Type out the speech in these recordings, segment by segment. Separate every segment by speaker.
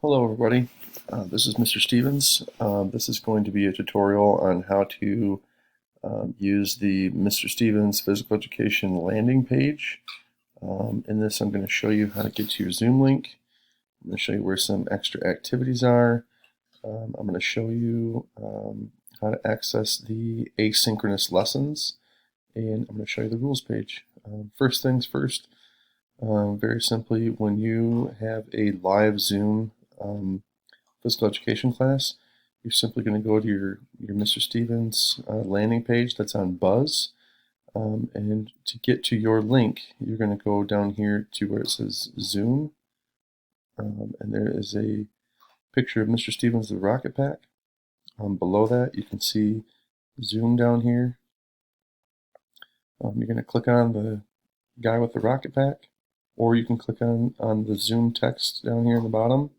Speaker 1: Hello everybody, this is Mr. Stevens. This is going to be a tutorial on how to use the Mr. Stevens Physical Education landing page. In this I'm going to show you how to get to your Zoom link. I'm going to show you where some extra activities are. I'm going to show you how to access the asynchronous lessons, and I'm going to show you the rules page. First things first, very simply, when you have a live Zoom physical education class, you're simply going to go to your Mr. Stevens landing page that's on Buzz, and to get to your link, you're going to go down here to where it says Zoom, and there is a picture of Mr. Stevens the Rocket Pack. Below that, you can see Zoom down here. You're going to click on the guy with the Rocket Pack, or you can click on the Zoom text down here in the bottom.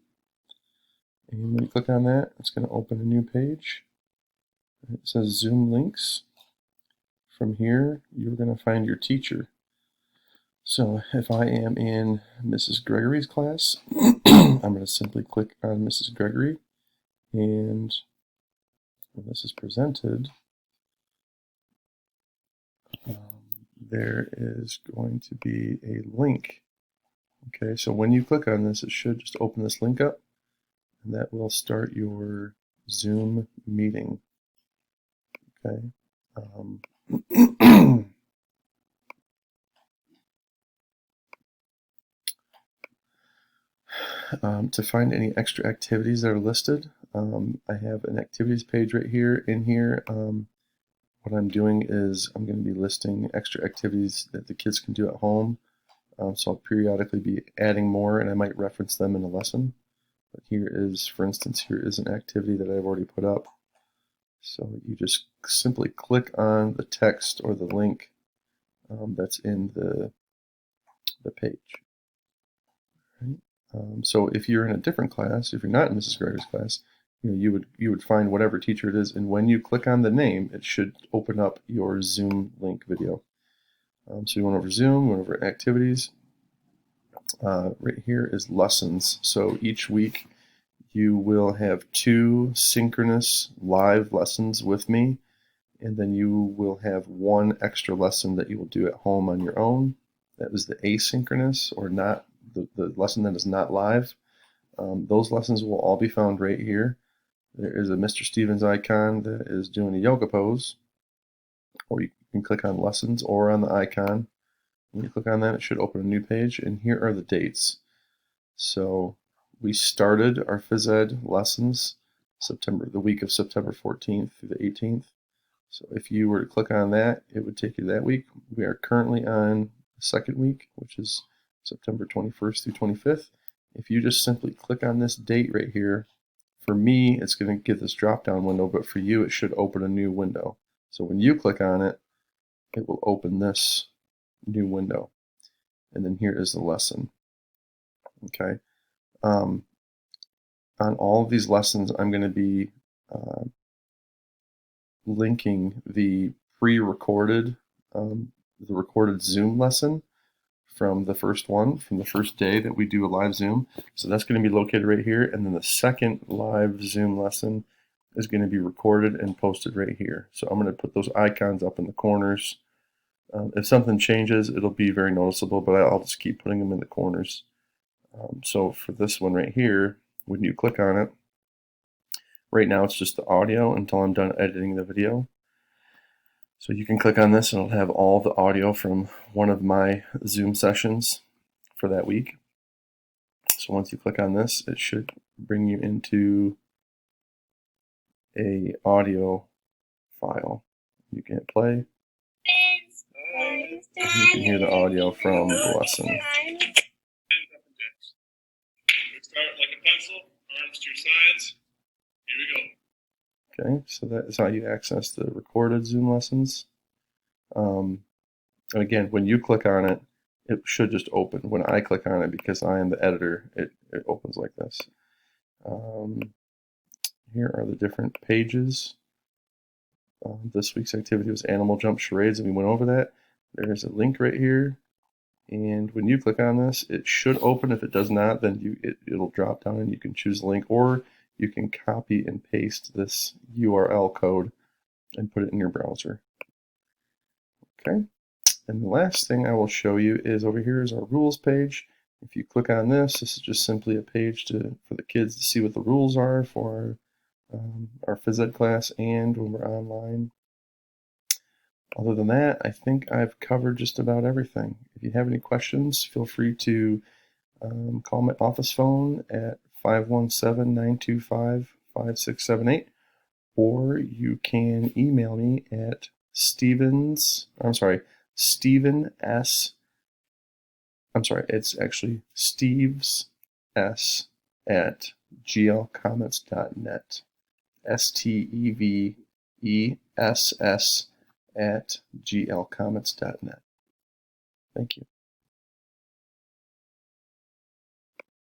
Speaker 1: And when you click on that, it's going to open a new page. It says Zoom links. From here, you're going to find your teacher. So if I am in Mrs. Gregory's class, I'm going to simply click on Mrs. Gregory, and when this is presented, there is going to be a link. Okay, so when you click on this, it should just open this link up, and that will start your Zoom meeting. Okay. To find any extra activities that are listed, I have an activities page right here. In here, what I'm doing is I'm going to be listing extra activities that the kids can do at home. So I'll periodically be adding more, and I might reference them in a lesson. But here is, for instance, here is an activity that I've already put up. So you just simply click on the text or the link that's in the page. Right? So if you're in a different class, if you're not in Mrs. Greger's class, you would find whatever teacher it is, and when you click on the name, it should open up your Zoom link video. So you went over Zoom, went over activities. Right here is lessons. So each week you will have 2 synchronous live lessons with me, and then you will have 1 extra lesson that you will do at home on your own. That is the asynchronous, or not the lesson that is not live. Those lessons will all be found right here. There is a Mr. Stevens icon that is doing a yoga pose, or you can click on lessons or on the icon. When you click on that, it should open a new page, and here are the dates. So we started our phys ed lessons the week of September 14th through the 18th. So if you were to click on that, it would take you that week. We are currently on the second week, which is September 21st through 25th. If you just simply click on this date right here, for me, it's going to give this drop-down window, but for you, it should open a new window. So when you click on it, it will open this new window. And then here is the lesson. Okay. On all of these lessons, I'm going to be linking the pre-recorded, the recorded Zoom lesson from the first one, from the first day that we do a live Zoom. So that's going to be located right here. And then the second live Zoom lesson is going to be recorded and posted right here. So I'm going to put those icons up in the corners. If something changes, it'll be very noticeable, but I'll just keep putting them in the corners. So for this one right here, when you click on it, right now it's just the audio until I'm done editing the video. So you can click on this and it'll have all the audio from one of my Zoom sessions for that week. So once you click on this, it should bring you into a audio file. You can hit play, and you can hear the audio from the lesson. Start like a pencil, arms to your sides. Here we go. Okay, so that is how you access the recorded Zoom lessons. And again, when you click on it, it should just open. When I click on it, because I am the editor, it opens like this. Here are the different pages. This week's activity was Animal Jump Charades, and we went over that. There's a link right here And when you click on this, it should open. If it does not, then it'll drop down and you can choose the link, or you can copy and paste this URL code and put it in your browser. Okay. And the last thing I will show you is over here is our rules page. If you click on this, this is just simply a page for the kids to see what the rules are for our phys ed class and when we're online. Other than that, I think I've covered just about everything. If you have any questions, feel free to call my office phone at 517-925-5678, or you can email me at Steven S. It's actually Steves S at glcomments.net. STEVESS at glcomments.net. Thank you.